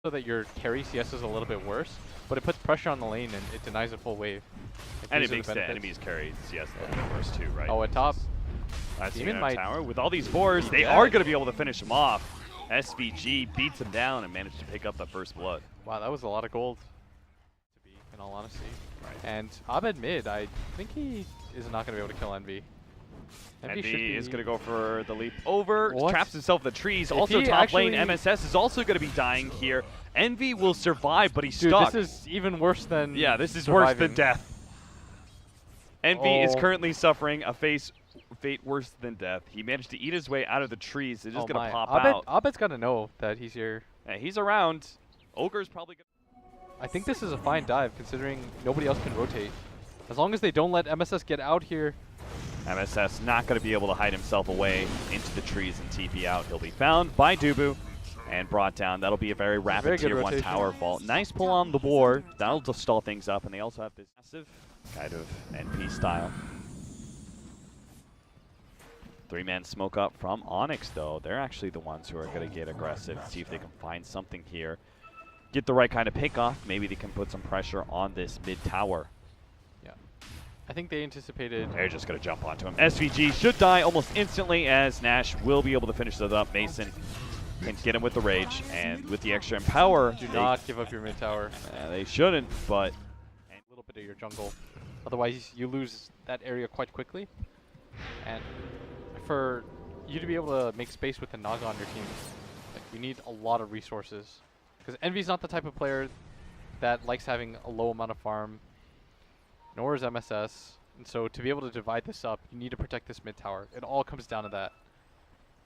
so that your carry CS is a little bit worse, but it puts pressure on the lane and it denies a full wave. Like, and it makes the enemy's carry CS a little bit worse too, right? Oh, at top. That's Demon the tower. With all these boars, they are going to be able to finish him off. SVG beats him down and managed to pick up the first blood. Wow, that was a lot of gold, to be in all honesty. Right. And Abed mid, I think he is not going to be able to kill Envy. Envy is going to go for the leap over, traps himself in the trees. If also top lane, MSS is also going to be dying here. Envy will survive, but he's stuck. This is even worse than this is surviving. worse than death. Envy is currently suffering a fate worse than death. He managed to eat his way out of the trees. They're just going to pop out. Abed's got to know that he's here. Yeah, he's around. Ogre's probably going to... I think this is a fine dive, considering nobody else can rotate. As long as they don't let MSS get out here. MSS not going to be able to hide himself away into the trees and TP out. He'll be found by Dubu and brought down. That'll be a very rapid tier 1 tower vault. Nice pull on the war. That'll just stall things up, and they also have this massive kind of NP style. 3-man smoke up from Onyx, though. They're actually the ones who are going to get aggressive and see if they can find something here. Get the right kind of pick off. Maybe they can put some pressure on this mid tower. Yeah. I think they anticipated... They're just going to jump onto him. SVG should die almost instantly, as Nash will be able to finish that up. Mason can get him with the rage, and with the extra empower... Do not give up your mid tower. They shouldn't, but... A little bit of your jungle. Otherwise, you lose that area quite quickly. And for you to be able to make space with the Naga on your team, like, you need a lot of resources. Because Envy's not the type of player that likes having a low amount of farm, nor is MSS. And so to be able to divide this up, you need to protect this mid tower. It all comes down to that.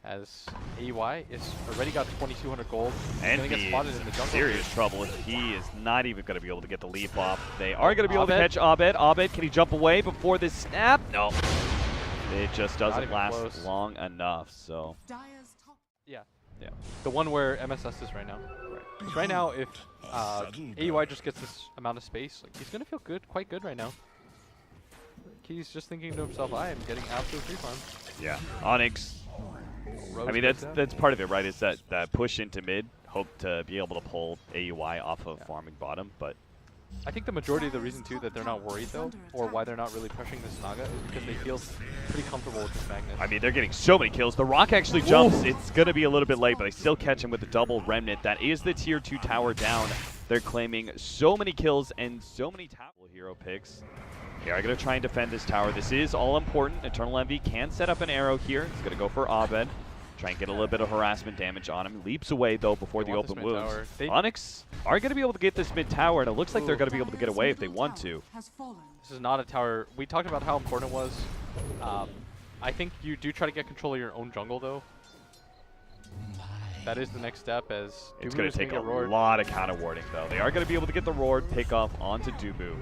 As AY is already got 2,200 gold. And get spotted in the jungle. Serious trouble. He is not even going to be able to get the leap off. They are going to be able to catch Abed. Abed, can he jump away before this snap? No. It just doesn't last long enough, so. Yeah. The one where MSS is right now. Right. Right now, if AUI just gets this amount of space, like, he's going to feel good, quite good right now. He's just thinking to himself, I am getting absolute free farm. Yeah. Onyx. I mean, that's part of it, right? Is that push into mid, hope to be able to pull AUI off of farming bottom, but I think the majority of the reason too that they're not worried though, or why they're not really pushing this Naga, is because they feel pretty comfortable with this Magnus. I mean, they're getting so many kills. The Rock actually jumps. Ooh. It's going to be a little bit late, but they still catch him with the double Remnant. That is the tier 2 tower down. They're claiming so many kills and so many hero picks. They are going to try and defend this tower. This is all important. Eternal Envy can set up an arrow here. It's going to go for Abed. Try and get a little bit of harassment damage on him. Leaps away, though, before the open wounds. Onyx are going to be able to get this mid tower, and it looks like they're going to be able to get away if they want to. This is not a tower. We talked about how important it was. I think you do try to get control of your own jungle, though. That is the next step, as it's going to take a lot of counter warding, though. They are going to be able to get the Roared pick off onto Dubu.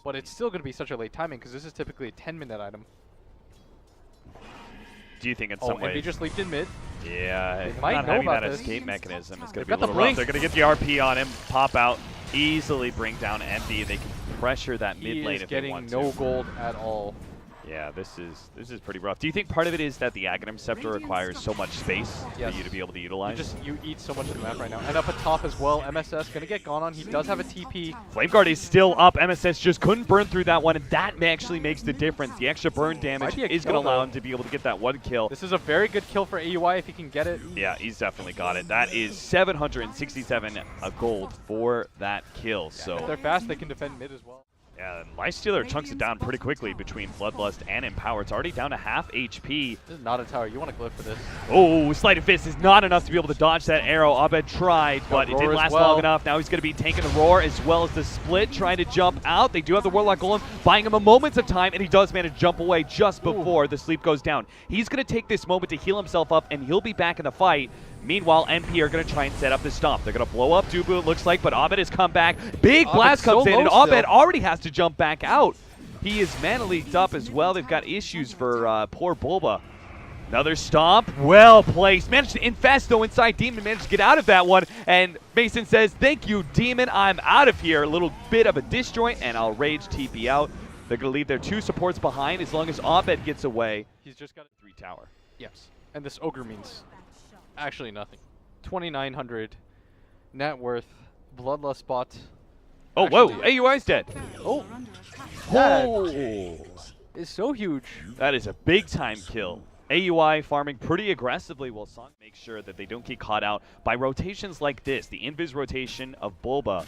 But it's still going to be such a late timing, because this is typically a 10-minute item. Do you think in some way? Envy just leaped in mid. Yeah, not having that escape mechanism is going to be a little rough. They're going to get the RP on him, pop out, easily bring down Envy. They can pressure that mid lane if they want to. He is getting no gold at all. Yeah, this is pretty rough. Do you think part of it is that the Aghanim Scepter requires so much space for you to be able to utilize? You eat so much of the map right now. And up at top as well, MSS going to get gone on. He does have a TP. Flameguard is still up. MSS just couldn't burn through that one, and that actually makes the difference. The extra burn damage is going to allow him to be able to get that one kill. This is a very good kill for AUI if he can get it. Yeah, he's definitely got it. That is 767 gold for that kill. Yeah, so if they're fast, they can defend mid as well. Yeah, Lifestealer chunks it down pretty quickly between Bloodlust and Empower. It's already down to half HP. This is not a tower. You want to glyph for this. Oh, Sleight of Fist is not enough to be able to dodge that arrow. Abed tried, but it didn't last long enough. Now he's going to be tanking the Roar as well as the Split, trying to jump out. They do have the Warlock Golem, buying him a moment of time, and he does manage to jump away just before the sleep goes down. He's going to take this moment to heal himself up, and he'll be back in the fight. Meanwhile, MP are going to try and set up the stomp. They're going to blow up Dubu, it looks like, but Abed has come back. Big blast comes in, and Abed already has to jump back out. He is mana leaked up as well. They've got issues for poor Bulba. Another stomp, well placed. Managed to infest, though, inside Demon. Managed to get out of that one, and Mason says, thank you, Demon, I'm out of here. A little bit of a disjoint, and I'll rage TP out. They're going to leave their 2 supports behind as long as Abed gets away. He's just got a 3 tower. Yes. And this ogre means actually nothing. 2,900 net worth, bloodlust bot. Oh, Actually, whoa, AUI's dead. Oh, Oh, it's so huge. that is a big time kill. AUI farming pretty aggressively while Song makes sure that they don't get caught out by rotations like this. The invis rotation of Bulba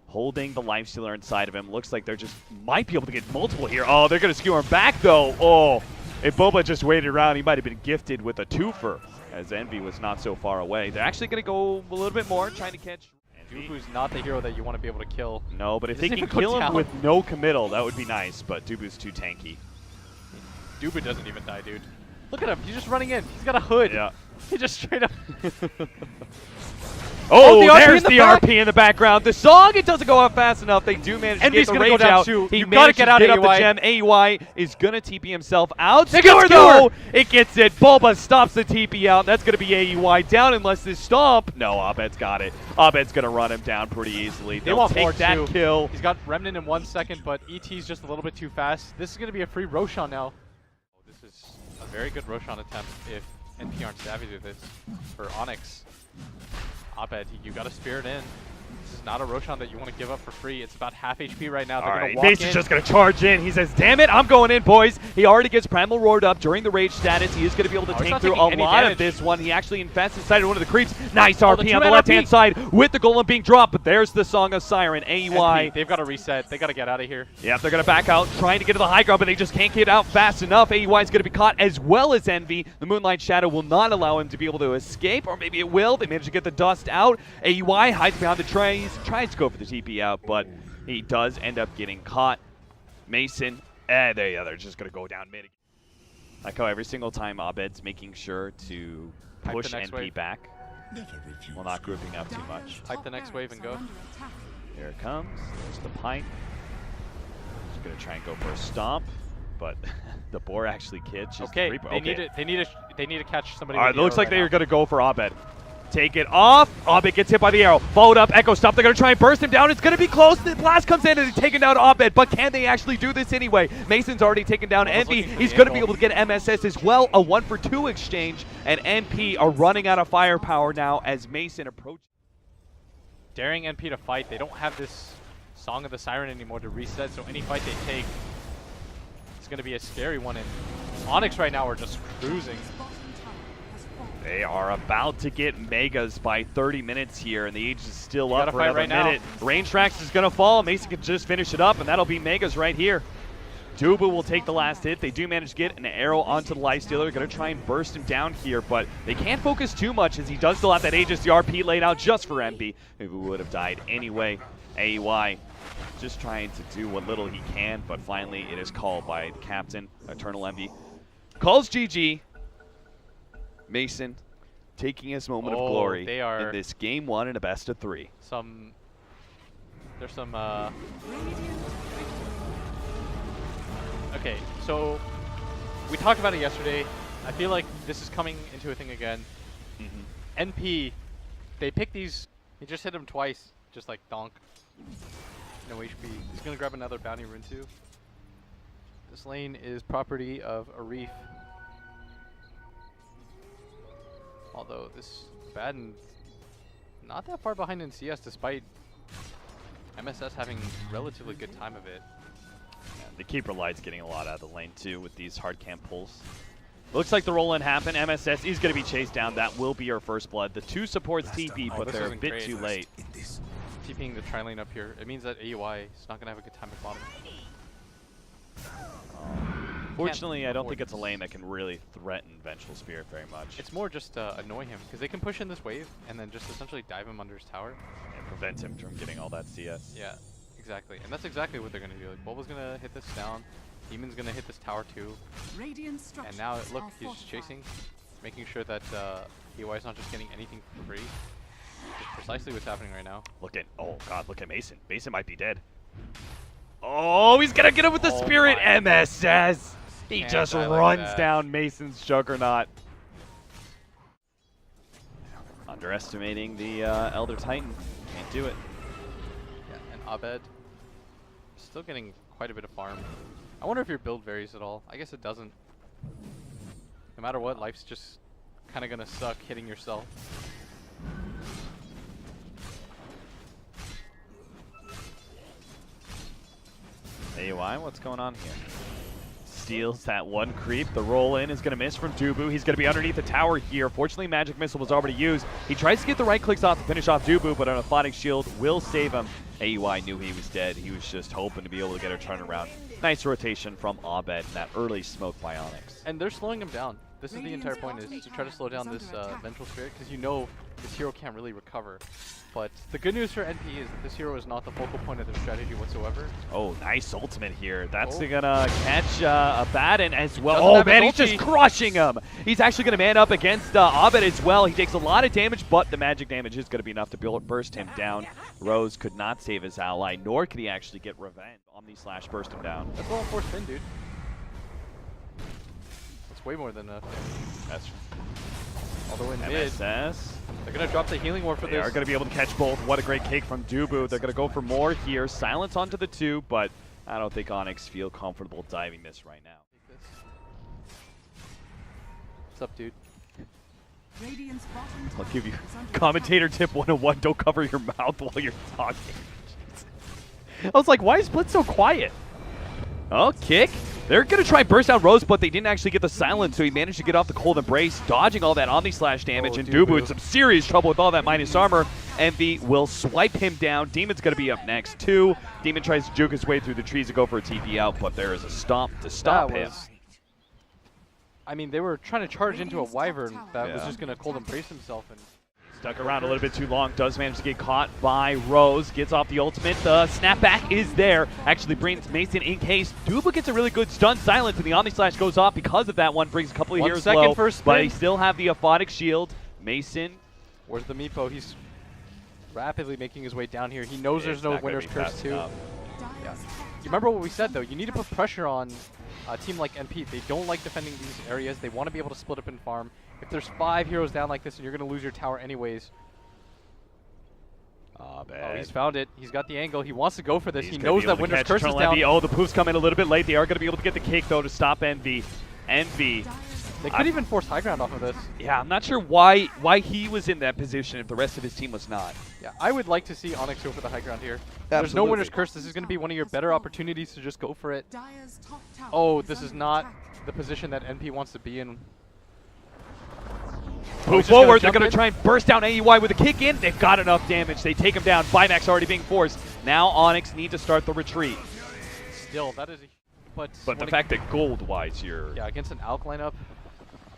holding the lifestealer inside of him. Looks like they're just might be able to get multiple here. Oh, they're going to skewer him back though. Oh, if Bulba just waited around, he might have been gifted with a twofer as Envy was not so far away. They're actually going to go a little bit more, trying to catch Dubu's not the hero that you want to be able to kill. No, but if they doesn't can even go kill him down. with no committal, that would be nice, but Dubu's too tanky. Dubu doesn't even die, dude. Look at him. He's just running in. He's got a hood. Yeah. He just straight up. Oh, the RP there's in the the back. RP in the background. The song, it doesn't go out fast enough. They do manage to Envy's get the gonna go rage down out. too. He You gotta manages get to out, get up the AUI. gem. AUI is going to TP himself out. They got Skewer though. It gets it. Bulba stops the TP out. That's going to be AUI down unless this stomp. No, Abed's got it. Abed's going to run him down pretty easily. They They'll want take more that too. kill. He's got Remnant in 1 second, but ET's just a little bit too fast. This is going to be a free Roshan now. This is a very good Roshan attempt if NP aren't savvy to this for Onyx. Abed, you got to spirit in. This is not a Roshan that you want to give up for free. It's about half HP right now. They're All going right, to walk Mason's in. just going to charge in. He says, damn it, I'm going in, boys. He already gets Primal Roared up during the rage status. He is going to be able to he's tank not through taking a any lot damage. of this one. He actually infests inside of one of the creeps. Nice Oh, the RP on the two-man left-hand RP. side with the Golem being dropped, but there's the Song of Siren. NP, AUI. they've got to reset. They got to get out of here. Yeah, they're going to back out, trying to get to the high ground, but they just can't get out fast enough. AUI is going to be caught as well as Envy. The Moonlight Shadow will not allow him to be able to escape, or maybe it will. They manage to get the dust out. AUI hides behind the trees, tries to go for the TP out, but he does end up getting caught. Mason, they're just going to go down mid. Like how every single time Abed's making sure to Pipe the push next NP wave. back while not grouping up too much. Type the next wave and go. Here it comes. There's the pipe. Just gonna try and go for a stomp, but the boar actually catches Okay, the creeper. they need to catch somebody. All right, with it the looks arrow like right they're now. gonna go for Abed. Take it off. Abed gets hit by the arrow. Followed up, Echo Stop. They're gonna try and burst him down. It's gonna be close. The blast comes in and it's taken down Abed, but can they actually do this anyway? Mason's already taken down Almost Envy. looking for He's the gonna be angle. able to get MSS as well. A 1-for-2 exchange, and NP are running out of firepower now as Mason approaches. Daring NP to fight. They don't have this Song of the Siren anymore to reset, so any fight they take is going to be a scary one. And Onyx right now are just cruising. They are about to get Megas by 30 minutes here, and the age is still You up gotta for fight another right now. minute. Range Tracks is going to fall. Mason can just finish it up, and that'll be Megas right here. Dubu will take the last hit. They do manage to get an arrow onto the Lifestealer. They're going to try and burst him down here, but they can't focus too much as he does still have that Aegis RP laid out just for MB, who would have died anyway. AUI just trying to do what little he can, but finally it is called by the captain, Eternal Envy. Calls GG. Mason taking his moment of glory they are in this game one in a best of 3. There's some okay, so we talked about it yesterday. I feel like this is coming into a thing again. NP, they pick these, he just hit him twice, just like donk. No HP. He's gonna grab another bounty rune too. This lane is property of Arif. Although this Baden not that far behind in CS despite MSS having relatively good time of it. Yeah, the Keeper Light's getting a lot out of the lane too with these hard camp pulls. Looks like the roll-in happened. MSS is going to be chased down. That will be our first blood. The 2 supports TP, but this they're a isn't bit great. too late. TPing the tri lane up here. It means that AUI is not gonna have a good time at bottom. Fortunately, I don't think avoid it's a lane that can really threaten Vengeful Spirit very much. It's more just annoy him because they can push in this wave and then just essentially dive him under his tower. And prevent him from getting all that CS. Yeah, exactly. And that's exactly what they're gonna do. Like Bulba's gonna hit this down, Demon's gonna hit this tower too. And now look, he's just chasing, making sure that AUI is not just getting anything for free. Which is precisely what's happening right now. Look at, oh god, look at Mason. Mason might be dead. Oh, he's gonna get him with the Oh Spirit my. MSS. He Can't just die like runs that. down Mason's Juggernaut. Underestimating the Elder Titan. Can't do it. Yeah, and Abed still getting quite a bit of farm. I wonder if your build varies at all. I guess it doesn't. No matter what, life's just kind of gonna suck hitting yourself. AUI, what's going on here? Steals that one creep. The roll in is going to miss from Dubu. He's going to be underneath the tower here. Fortunately, Magic Missile was already used. He tries to get the right clicks off to finish off Dubu, but an Aphotic Shield will save him. AUI knew he was dead. He was just hoping to be able to get a turnaround. Nice rotation from Abed in that early smoke by Onyx. And they're slowing him down. This is the entire point, is to try to slow down this Vengeful Spirit, because you know this hero can't really recover. But the good news for NP is that this hero is not the focal point of their strategy whatsoever. Oh, nice ultimate here. That's gonna catch Abaddon as well. Doesn't Oh have man, his he's ulti. just crushing him. He's actually gonna man up against Abed as well. He takes a lot of damage, but the magic damage is gonna be enough to burst him down. Rose could not save his ally, nor could he actually get revenge. Omni Slash burst him down. That's a level 4 spin, dude. That's way more than enough. That's Although in mid, MSS. they're going to drop the healing ward for They this. are going to be able to catch both. What a great cake from Dubu. They're going to go for more here. Silence onto the 2, but I don't think Onyx feel comfortable diving this right now. What's up, dude? I'll give you commentator tip 101. Don't cover your mouth while you're talking. I was like, why is Blitz so quiet? Oh, kick. They're going to try and burst out Rose, but they didn't actually get the silence, so he managed to get off the cold embrace, dodging all that Omni Slash damage, and Dubu in some serious trouble with all that minus armor. Envy will swipe him down. Demon's going to be up next, too. Demon tries to juke his way through the trees to go for a TP out, but there is a stomp to stop him. I mean, they were trying to charge into a Wyvern that was just going to cold embrace himself. And Stuck around a little bit too long, does manage to get caught by Rose, gets off the ultimate, the snapback is there, actually brings Mason in case. Dubu gets a really good stun silence, and the Omni Slash goes off because of that one, brings a couple of heroes low, but they still have the Aphotic Shield. Mason. Where's the Meepo? He's rapidly making his way down here. He knows there's no Winner's Curse too. Yeah. You remember what we said though, you need to put pressure on a team like NP. They don't like defending these areas, they want to be able to split up and farm. If there's 5 heroes down like this and you're going to lose your tower anyways. Oh, he's found it. He's got the angle. He wants to go for this. He knows that Winter's Curse is down. Oh, the poof's come in a little bit late. They are going to be able to get the cake, though, to stop Envy. Envy. They could even force high ground off of this. Yeah, I'm not sure why he was in that position if the rest of his team was not. Yeah, I would like to see Onyx go for the high ground here. Absolutely. There's no Winter's Curse. This is going to be one of your better opportunities to just go for it. Oh, this is not the position that NP wants to be in. Move forward, they're going to try and burst down AUI with a kick in. They've got enough damage. They take him down. Buyback's already being forced. Now Onyx need to start the retreat. Still, that is a... But the fact that gold-wise, you're... Yeah, against an Alk lineup,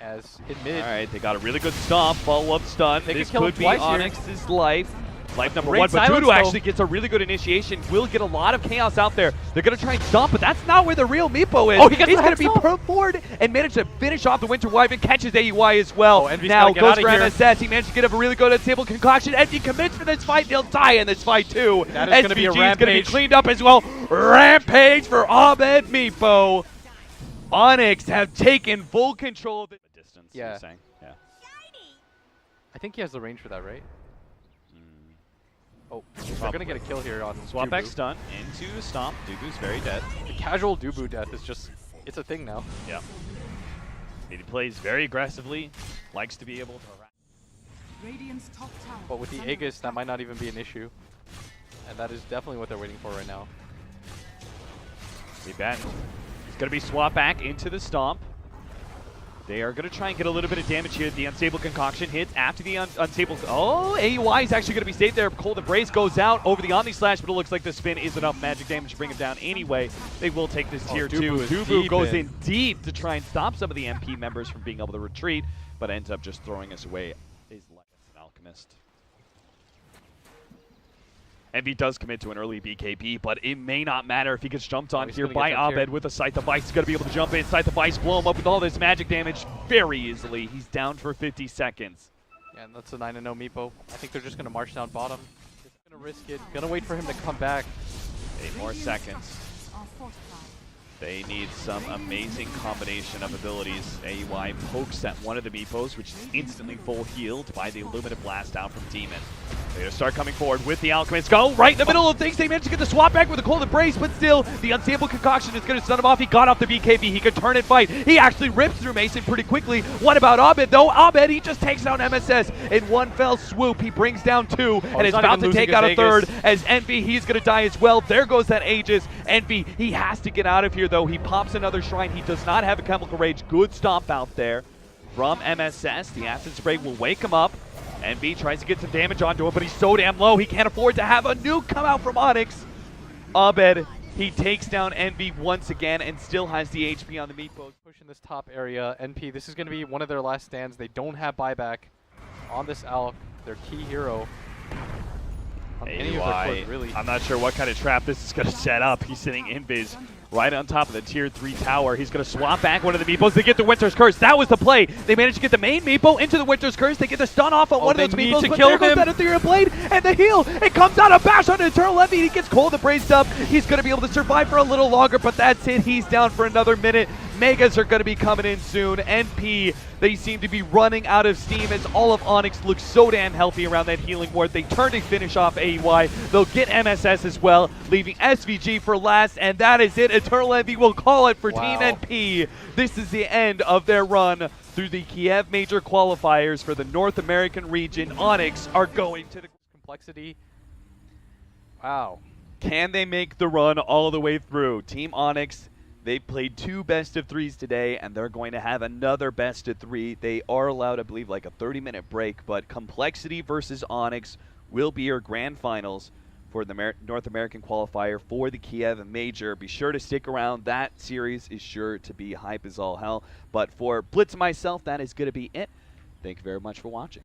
as in mid... All right, they got a really good stomp, follow-up stun. This could be Onyx's life. Life number 1, but Dudu actually gets a really good initiation. Will get a lot of chaos out there. They're going to try and stomp, but that's not where the real Meepo is. Oh, he's going to be forward and manage to finish off the Winter Wyvern, catches AUI as well. Now goes for MSS. He managed to get a really good unstable concoction. Envy commits for this fight. They'll die in this fight too. That is going to be a rampage. Going to be cleaned up as well. Rampage for Abed Meepo. Onyx have taken full control of the distance. Yeah. Yeah. I think he has the range for that, right? Oh, they're going to get a kill here on Swap Dubu. back stun into stomp. Dubu's very dead. The casual Dubu death is just, it's a thing now. Yeah. He plays very aggressively, likes to be able to... But with the Aegis, that might not even be an issue. And that is definitely what they're waiting for right now. He's going to be swapped back into the stomp. They are going to try and get a little bit of damage here. The unstable concoction hits after the unstable. Oh, AUI is actually going to be saved there. Cold Embrace goes out over the Omni Slash, but it looks like the spin is enough magic damage to bring him down anyway. They will take this tier 2. Dubu goes in deep to try and stop some of the MP members from being able to retreat, but ends up just throwing us away. His life as an alchemist. Envy does commit to an early BKB, but it may not matter if he gets jumped on here by Abed with a Scythe of Ice. He's going to be able to jump in. Scythe of Ice, blow him up with all this magic damage very easily. He's down for 50 seconds. Yeah, and that's a 9-0 Meepo. I think they're just going to march down bottom. Just going to risk it. Going to wait for him to come back. 8 more seconds. They need some amazing combination of abilities. AUI pokes at one of the Meepos, which is instantly full healed by the Illuminative Blast down from Demon. They're going to start coming forward with the Alchemist. Go right in the middle of things. They managed to get the swap back with a cold embrace, but still, the unstable concoction is going to stun him off. He got off the BKB. He could turn and fight. He actually rips through Mason pretty quickly. What about Abed, though? Abed, he just takes down MSS in one fell swoop. He brings down 2 and is about to take out a 3rd. As Envy, he's going to die as well. There goes that Aegis. Envy, he has to get out of here, though. He pops another Shrine. He does not have a Chemical Rage. Good stomp out there from MSS. The Acid Spray will wake him up. Envy tries to get some damage onto him, but he's so damn low, he can't afford to have a nuke come out from Onyx. Abed, he takes down Envy once again and still has the HP on the meatballs. Pushing this top area. NP, this is going to be one of their last stands. They don't have buyback on this Alk, their key hero. On any of their court, really. I'm not sure what kind of trap this is going to set up. He's sitting invis right on top of the tier 3 tower. He's going to swap back one of the meepos. They get the Winter's Curse. That was the play. They managed to get the main meepo into the Winter's Curse. They get the stun off on one of those meepos. To but kill there goes that Ethereal Blade and the heal. It comes out of bash on Eternal Envy. He gets cold embraced up. He's going to be able to survive for a little longer, but that's it. He's down for another minute. Megas are going to be coming in soon. NP, they seem to be running out of steam as all of Onyx looks so damn healthy around that healing ward. They turn to finish off AEY. They'll get MSS as well, leaving SVG for last, and that is it. Eternal Envy will call it for Team NP. This is the end of their run through the Kiev Major qualifiers for the North American region. Onyx are going to the complexity. Wow. Can they make the run all the way through? Team Onyx, they played 2 best-of-3s today, and they're going to have another best-of-3. They are allowed, I believe, like a 30-minute break, but Complexity versus Onyx will be your grand finals for the North American qualifier for the Kiev Major. Be sure to stick around. That series is sure to be hype as all hell. But for Blitz and myself, that is going to be it. Thank you very much for watching.